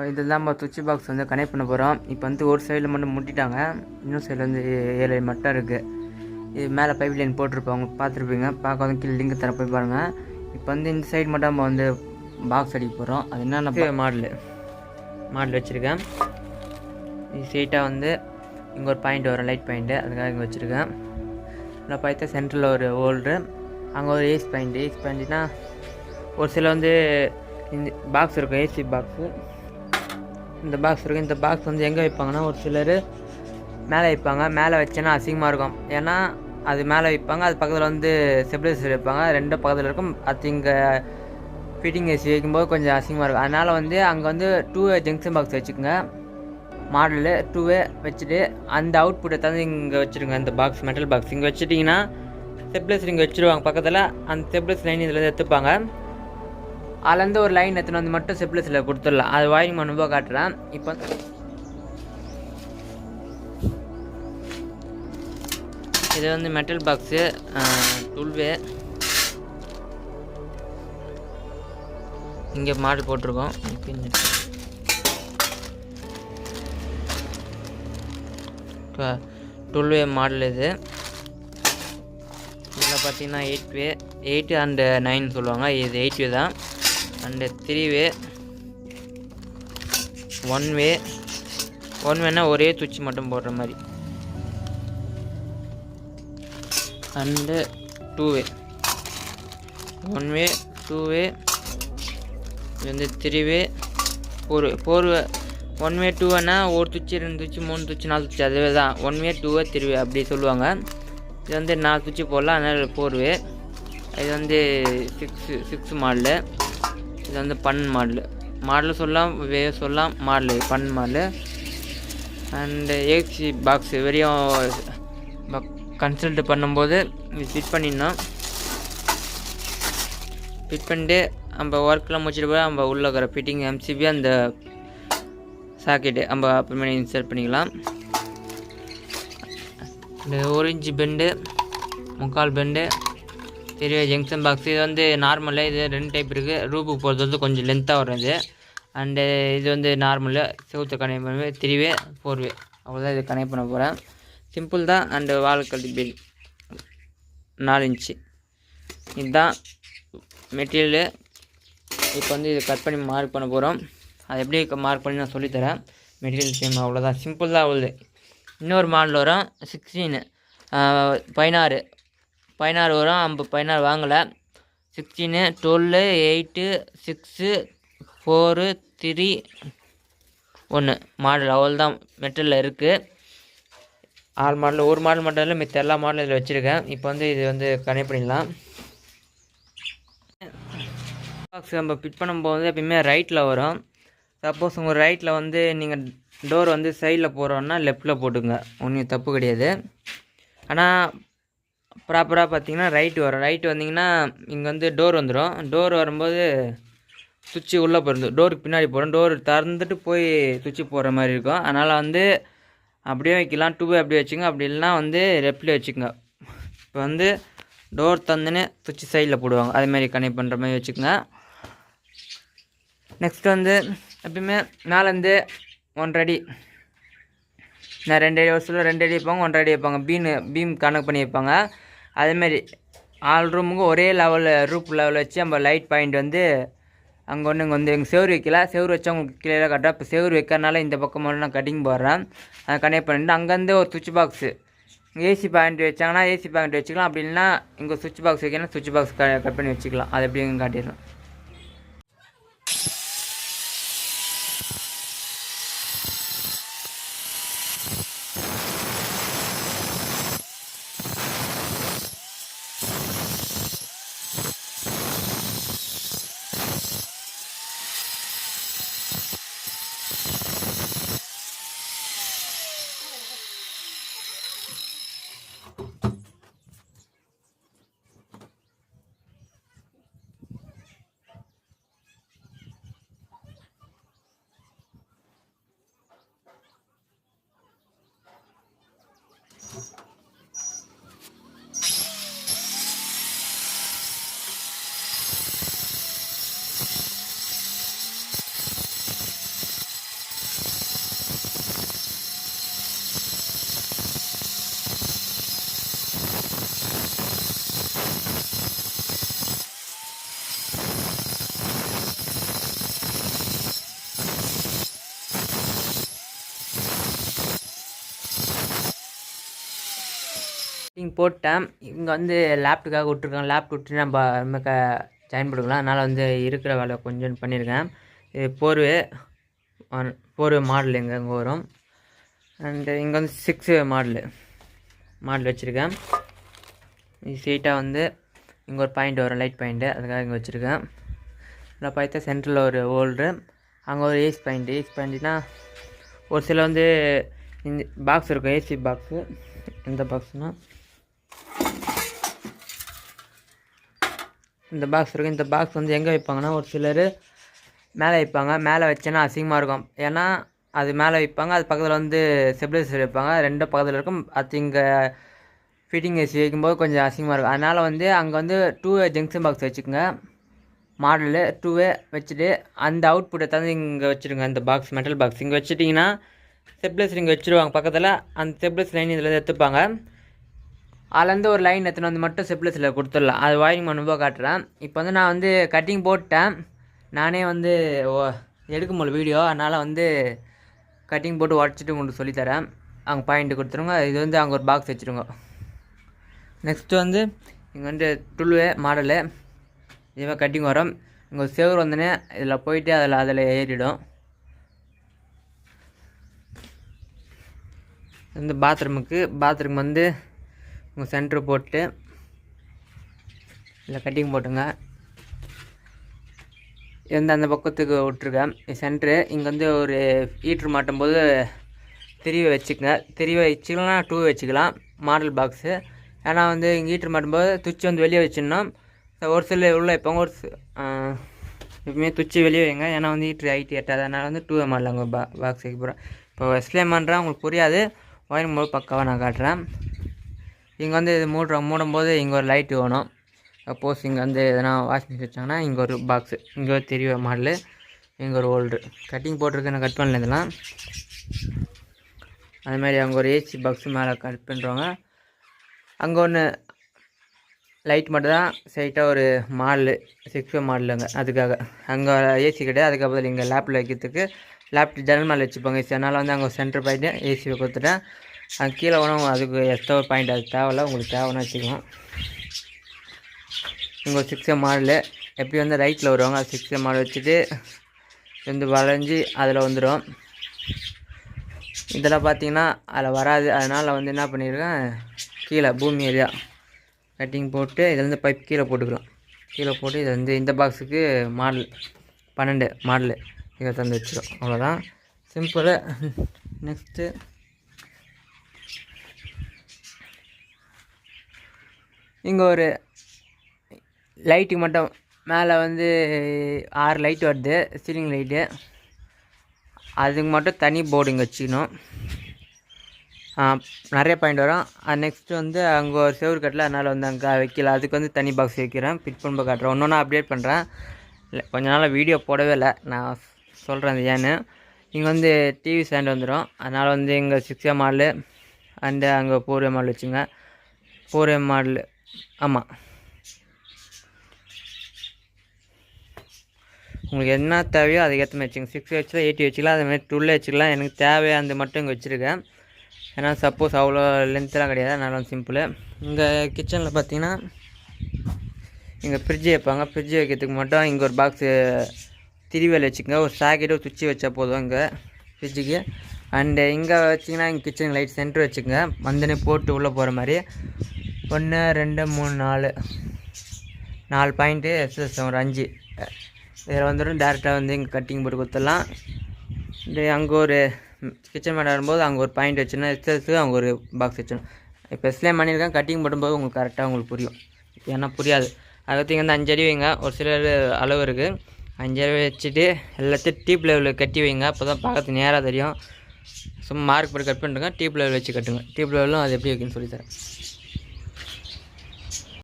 இதில் நம்ம சுவிட்ச் பாக்ஸ் வந்து கனெக்ட் பண்ண போகிறோம். இப்போ வந்து ஒரு சைடில் மட்டும் முட்டிட்டாங்க, இன்னொரு சைடில் வந்து 7 மட்டும் இருக்குது. இது மேலே பைப் லைன் போட்டிருப்பாங்க, பார்த்துருப்பீங்க. பார்க்க வந்து கீழே லிங்க் தர போய் பாருங்கள். இப்போ வந்து இந்த சைடு மட்டும் நம்ம வந்து பாக்ஸ் அடிக்க போகிறோம். அது என்னென்ன மாடல் வச்சுருக்கேன். இது ஸ்ட்ரெயிட்டாக வந்து இங்கே ஒரு பாயிண்ட் வரும், லைட் பாயிண்ட்டு, அதுக்காக இங்கே வச்சுருக்கேன். நான் பார்த்தா சென்டரில் ஒரு ஹோல்டு, அங்கே ஒரு ஏசி பாயிண்ட்னா ஒரு சில வந்து இந்த பாக்ஸ் இருக்கும், ஏசி பாக்ஸு. இந்த பாக்ஸ் இருக்கும். இந்த பாக்ஸ் வந்து எங்கே வைப்பாங்கன்னா ஒரு சிலர் மேலே வைப்பாங்க. மேலே வச்சேன்னா அசிங்கமாக இருக்கும், ஏன்னா அது மேலே வைப்பாங்க, அது பக்கத்தில் வந்து ஸ்டெபிலைசர் வைப்பாங்க, ரெண்டும் பக்கத்தில் இருக்கும். அது இங்கே ஃபிட்டிங் ஏசி வைக்கும்போது கொஞ்சம் அசிங்கமாக இருக்கும். அதனால் வந்து அங்கே வந்து 2-வே ஜங்ஷன் பாக்ஸ் வச்சுக்கோங்க. மாடலு 2-வே வச்சுட்டு அந்த அவுட்புட்டை தந்து இங்கே வச்சுருங்க. இந்த பாக்ஸ் மெட்டல் பாக்ஸ் இங்கே வச்சுட்டிங்கன்னா ஸ்டெபிலைசர் இங்கே வச்சுருவாங்க பக்கத்தில். அந்த ஸ்டெபிலைசர் லைன் இதில் எடுத்துப்பாங்க. அதுலேருந்து ஒரு லைன் எடுத்துன்னு வந்து மட்டும் ஸ்டெபிலைசரில் கொடுத்துடலாம். அது வாயிங் பண்ணும்போது காட்டுறேன். இப்போ இது வந்து மெட்டல் பாக்ஸு 12-வே. இங்கே மாடல் போட்டிருக்கோம். 12-வே மாடல் இது. இதில் பார்த்தீங்கன்னா 8-வே, 8 அண்ட் 9 சொல்லுவாங்க. இது 8-வே தான். அண்டு 3-வே, 1-வேனா ஒரே சுவிட்ச் மட்டும் போடுற மாதிரி. அண்டு 2-வே, 1-வே, 2-வே, இது வந்து 3-வே, 4-வே. 1-வே 2-வேனா ஒரு சுவிட்சு, 2 சுவிட்சு, 3 சுவிட்சு, 4 சுவிட்சு, அதுவே தான் 1-வே 2-வே 3-வே அப்படி சொல்லுவாங்க. இது வந்து 4 சுவிட்சு போடலாம், அதனால் 4-வே. இது வந்து 6 மாடலு. இது வந்து 12 மாடலு சொல்லலாம், சொல்லலாம் model 12 model. And AC box வரையும் கன்சல்ட் பண்ணும்போது இது ஃபிட் பண்ணிடணும். ஃபிட் பண்ணிட்டு நம்ம ஒர்க்கெலாம் முடிச்சுட்டு போய் நம்ம உள்ளே இருக்கிற ஃபிட்டிங் எம்சிபி அந்த சாக்கெட்டு நம்ம அப்புறமே இன்சர்ட் பண்ணிக்கலாம். இந்த 1 இன்ச்சு பெண்டு, 3/4 பெண்டு, பெரிய ஜங்ஷன் பாக்ஸ். இது வந்து நார்மலு. இது 2 டைப் இருக்குது. ரூப்புக்கு போகிறது வந்து கொஞ்சம் லென்த்தாக வரும் இது. அண்டு இது வந்து நார்மலு, செவுத்தை கனெக்ட் பண்ணுவேன். 3-வே 4-வே அவ்வளோதான் இது கனெக்ட் பண்ண போகிறேன். சிம்பிள் தான். அண்டு வால் கட்டி பில் 4 இன்ச்சு இதுதான் மெட்டீரியலு. இப்போ வந்து இது கட் பண்ணி மார்க் பண்ண போகிறோம். அது எப்படி மார்க் பண்ணி நான் சொல்லித்தரேன். மெட்டீரியல் சேம், அவ்வளோதான், சிம்பிள் தான் அவ்வளோ. இன்னொரு மாடல் வரும் 16 16 வரும். 16 வாங்கலை. 16, 12, 8, 6, 4, 3, 1 மாடல் அவ்வளோதான் மெட்டலில் இருக்குது. 6 மாடல், ஒரு மாடல் மட்டும் இல்லை, மித்த எல்லா மாடலும் இதில் வச்சுருக்கேன். இப்போ வந்து இது வந்து கனெக்ட் பண்ணிடலாம். பாக்ஸ் நம்ம ஃபிட் பண்ணும்போது எப்பயுமே ரைட்டில் வரும். சப்போஸ் உங்கள் ரைட்டில் வந்து நீங்கள் டோர் வந்து சைடில் போகிறோன்னா லெஃப்ட்டில் போட்டுங்க, ஒன்றும் தப்பு கிடையாது. ஆனால் ப்ராப்பராக பார்த்தீங்கன்னா ரைட்டு வரும். ரைட்டு வந்தீங்கன்னா இங்கே வந்து டோர் வந்துடும். டோர் வரும்போது சுவிட்சு உள்ளே போயிடும், டோருக்கு பின்னாடி போடும். டோர் திறந்துட்டு போய் சுவிட்சு போடுற மாதிரி இருக்கும். அதனால் வந்து அப்படியே வைக்கலாம். 2-வே அப்படியே வச்சுங்க, அப்படி இல்லைனா வந்து லெஃப்ட்லேயே வச்சுக்கோங்க. இப்போ வந்து டோர் தந்துன்னு சுவிட்சு சைடில் போடுவாங்க, அதுமாதிரி கனெக்ட் பண்ணுற மாதிரி வச்சுக்கோங்க. நெக்ஸ்ட் வந்து எப்பயுமே மேலேருந்து 1 அடி, நான் 2 அடி, ஒரு சில 2 அடி வைப்பாங்க, 1 அடி வைப்பாங்க. பீம் கனெக்ட் பண்ணி வைப்பாங்க. அதேமாரி 4 ரூமுக்கும் ஒரே லெவலில் ரூப் லெவலில் வச்சு நம்ம லைட் பாயிண்ட் வந்து அங்கே ஒன்று இங்கே வந்து எங்கள் செவரு வைக்கல. செவரு வச்சா உங்களுக்கு கிளியராக கட்டுறேன். இப்போ செவரு வைக்கிறனால இந்த பக்கம் மட்டும் நான் கட்டிங் போடுறேன். அதை கனெக்ட் பண்ணிட்டு அங்கேருந்து ஒரு சுவிட்ச் பாக்ஸு ஏசி பாயிண்ட் வச்சாங்கன்னா ஏசி பாயிண்ட் வச்சுக்கலாம். அப்படி இல்லைனா இங்கே சுவிட்ச் பாக்ஸ் வைக்கணும், சுவிட்ச் பாக்ஸ் கட் பண்ணி வச்சுக்கலாம். அது எப்படின்னு காட்டிடுறேன். கட்டிங் போட்டேன். இங்கே வந்து லேப்டுக்காக விட்ருக்காங்க. லேப்ட் விட்டு நம்ம நம்ம ஜாயின் பண்ணிக்கலாம். அதனால் வந்து இருக்கிற வேலை கொஞ்சம் பண்ணியிருக்கேன். இது போர்வே மாடல் இங்கே வரும். அண்டு இங்கே வந்து 6 மாடல் வச்சுருக்கேன். இது சீட்டாக வந்து இங்கே ஒரு பாயிண்ட் வரும், லைட் பாயிண்ட்டு, அதுக்காக இங்கே வச்சுருக்கேன். இதில் பார்த்தா சென்டரில் ஒரு ஹோல்ட்ரு, அங்கே ஒரு ஏசி பாயிண்ட்டுனா ஒரு சில வந்து இந்த பாக்ஸ் இருக்கும், ஏசி பாக்ஸு. இந்த பாக்ஸ்னால் இந்த பாக்ஸ் இருக்கும். இந்த பாக்ஸ் வந்து எங்கே வைப்பாங்கன்னா ஒரு சிலர் மேலே வைப்பாங்க. மேலே வச்சேன்னா அசிங்கமாக இருக்கும். ஏன்னா அது மேலே வைப்பாங்க, அது பக்கத்தில் வந்து ஸ்டெபிலைசர் வைப்பாங்க, ரெண்டும் பக்கத்தில் இருக்கும். அது இங்கே ஃபிட்டிங் ஏசி வைக்கும்போது கொஞ்சம் அசிங்கமாக இருக்கும். அதனால் வந்து அங்கே வந்து 2-வே ஜங்ஷன் பாக்ஸ் வச்சுக்கோங்க. மாடலு 2-வே வச்சுட்டு அந்த அவுட்புட்டை தந்து இங்கே வச்சுருங்க. அந்த பாக்ஸ் மெட்டல் பாக்ஸ் இங்கே வச்சுட்டிங்கன்னா ஸ்டெபிலைசர் இங்கே வச்சுருவாங்க பக்கத்தில். அந்த ஸ்டெபிலைசர் லைன் இதில் எடுத்துப்பாங்க. அதுலேருந்து ஒரு லைன் எத்தனை வந்து மட்டும் ஸ்டெபிலைசரில் கொடுத்துடலாம். அது வாயிங் பண்ணும்போது காட்டுறேன். இப்போ வந்து நான் வந்து கட்டிங் போட்டேன். நானே வந்து எடுக்க முடியல வீடியோ, அதனால் வந்து கட்டிங் போட்டு உடச்சிட்டு உங்களுக்கு சொல்லித்தரேன். அங்கே பாயிண்ட்டு கொடுத்துருங்க. இது வந்து அங்கே ஒரு பாக்ஸ் வச்சுருங்க. நெக்ஸ்ட்டு வந்து இங்கே வந்து 12-வே மாடலு, இதுவே கட்டிங் வரும். இங்கே ஒரு செவர் வந்தோடனே இதில் போயிட்டு அதில் ஏறிடும். இந்த பாத்ரூம் வந்து உங்கள் சென்ட்ரு போட்டு இதில் கட்டிங் போட்டுங்க. அந்த பக்கத்துக்கு விட்ருக்கேன் சென்ட்ரு. இங்கே வந்து ஒரு ஹீட்ரு மாட்டும் போது 3-வே வச்சுக்கோங்க. 3-வே வச்சுக்கலாம், 2-வே வச்சுக்கலாம். Model box. ஏன்னா வந்து இங்கே ஹீட்ரு மாட்டும்போது துச்சி வந்து வெளியே வச்சிடணும். ஒரு சில உள்ளே வைப்பாங்க, எப்பவுமே துச்சி வெளியே வைங்க. ஏன்னா வந்து ஹீட்ரு ஹைட்டு எட்டாது. அதனால் வந்து 2-வே மாடல் அங்கே பாக்ஸ் வைக்க போகிறேன். இப்போ எக்ஸ்பிளைன் பண்ணுறேன், உங்களுக்கு புரியாது. ஒயரிங் போது பக்காவாக நான் காட்டுறேன். இங்கே வந்து இது மூடும்போது இங்கே ஒரு லைட்டு வேணும். சப்போஸ் இங்கே வந்து எதனா வாஷிங் மிஷின் வச்சாங்கன்னா இங்கே ஒரு பாக்ஸு, இங்கே ஒரு 3-வே மாடலு, இங்கே ஒரு ஹோல்ட்ரு. கட்டிங் போட்டிருக்கு, நான் கட் பண்ணல இதெல்லாம். அதுமாதிரி அங்கே ஒரு ஏசி பாக்ஸு மேலே கட் பண்ணுறவங்க. அங்கே ஒன்று லைட் மட்டும் தான் ஸ்ட்ரைட்டாக ஒரு மாடலு 6-வே மாடலுங்க. அதுக்காக அங்கே ஏசி கிடையாது. அதுக்கப்புறம் இங்கே லேப்பில் வைக்கிறதுக்கு லேப்டாப் ஜன்னல் மேலே வச்சுப்பாங்க ஏசி. அதனால் வந்து அங்கே சென்டர் பாயிண்ட்டு ஏசியை கொடுத்துட்டேன். அங்கே கீழே வேணும், அதுக்கு எக்ஸ்ட்ரா ஒரு பாயிண்ட் அது தேவையில்ல, உங்களுக்கு தேவைன்னா வச்சுக்கலாம். இங்கே ஒரு 6-வே மாடலு எப்படி வந்து ரைட்டில் வருவாங்க, அது 6-வே மாடல் வச்சுட்டு வந்து வளைஞ்சி அதில் வந்துடும். இதெல்லாம் பார்த்தீங்கன்னா அதில் வராது. அதனால் வந்து என்ன பண்ணியிருக்கேன், கீழே பூமி ஏரியா கட்டிங் போட்டு இதுலேருந்து பைப் கீழே போட்டுக்கலாம். கீழே போட்டு இது வந்து இந்த பாக்ஸுக்கு மாடல் 12 மாடலு இதை தந்து வச்சிடும். அவ்வளோதான், சிம்பிளு. நெக்ஸ்ட்டு இங்கே ஒரு லைட்டுக்கு மட்டும் மேலே வந்து 6 லைட் வருது, சீலிங் லைட்டு. அதுக்கு மட்டும் தனி போர்டு இங்கே வச்சுக்கணும். நிறைய பாயிண்ட் வரும். நெக்ஸ்ட்டு வந்து அங்கே ஒரு செவரு கட்டல, அதனால் வந்து அங்கே வைக்கல. அதுக்கு வந்து தனி பாக்ஸ் வைக்கிறேன். ஃபிட் பண்ண காட்டுறேன். ஒன்று அப்டேட் பண்ணுறேன். இல்லை கொஞ்ச நாளாக வீடியோ போடவே இல்லை, நான் சொல்கிறேன் அது ஏன்னு. இங்கே வந்து டிவி ஸ்டாண்ட் வந்துடும். அதனால் வந்து இங்கே 6-வே மாடலு அண்டு அங்கே 4-வே மாடல் வச்சுங்க. 4-வே மாடலு, ஆமாம், உங்களுக்கு என்ன தேவையோ அதுக்கேற்ற மாதிரி வச்சுங்க. 6 வச்சுக்கலாம், 80 வச்சுக்கலாம், அதுமாதிரி 12 வச்சுக்கலாம். எனக்கு தேவையானது மட்டும் இங்கே வச்சுருக்கேன். ஏன்னா சப்போஸ் அவ்வளோ லென்த்லாம் கிடையாது, அதனால சிம்பிளு. இங்கே கிச்சனில் பார்த்தீங்கன்னா இங்கே ஃப்ரிட்ஜு வைப்பாங்க. ஃப்ரிட்ஜு வைக்கிறதுக்கு மட்டும் இங்கே ஒரு பாக்ஸு 3-வேல வச்சுக்கோங்க. ஒரு சாக்கெட்டு ஒரு சுவிட்சு வச்சா போதும் இங்கே ஃப்ரிட்ஜுக்கு. அண்டு இங்கே வச்சிங்கன்னா இங்கே கிச்சன் லைட் சென்டர் வச்சுக்கோங்க. மந்தனே போட்டு உள்ளே போகிற மாதிரி 1 2 3 4 பாயிண்ட்டு எஸ்எஸ் ஒரு 5 இதில் வந்துடும். டேரெக்டாக வந்து இங்கே கட்டிங் போட்டு கொடுத்துடலாம். அங்கே ஒரு கிச்சன் மேலே வரும்போது அங்கே ஒரு பாயிண்ட் வச்சுன்னா எஸ்எஸ்ஸு அங்கே ஒரு பாக்ஸ் வச்சிடணும். இப்போ எக்ஸ்பிளைன் பண்ணியிருக்கேன். கட்டிங் போடும்போது உங்களுக்கு கரெக்டாக உங்களுக்கு புரியும். ஏன்னா புரியாது. அதுக்கு இங்கே வந்து 5 அடி வைங்க. ஒரு சிலர் அளவு இருக்குது, 5 அடி வச்சுட்டு எல்லாத்தையும் டீப் லெவலில் கட்டி வைங்க. அப்போ தான் பார்க்கறதுக்கு நேராக தெரியும். சும்மா மார்க் போட்டு கட் பண்ணுறேங்க. டீப் லெவல் வச்சு கட்டுங்க. டீப் லெவலும் அது எப்படி வைக்கணும்னு சொல்லித்தரேன்.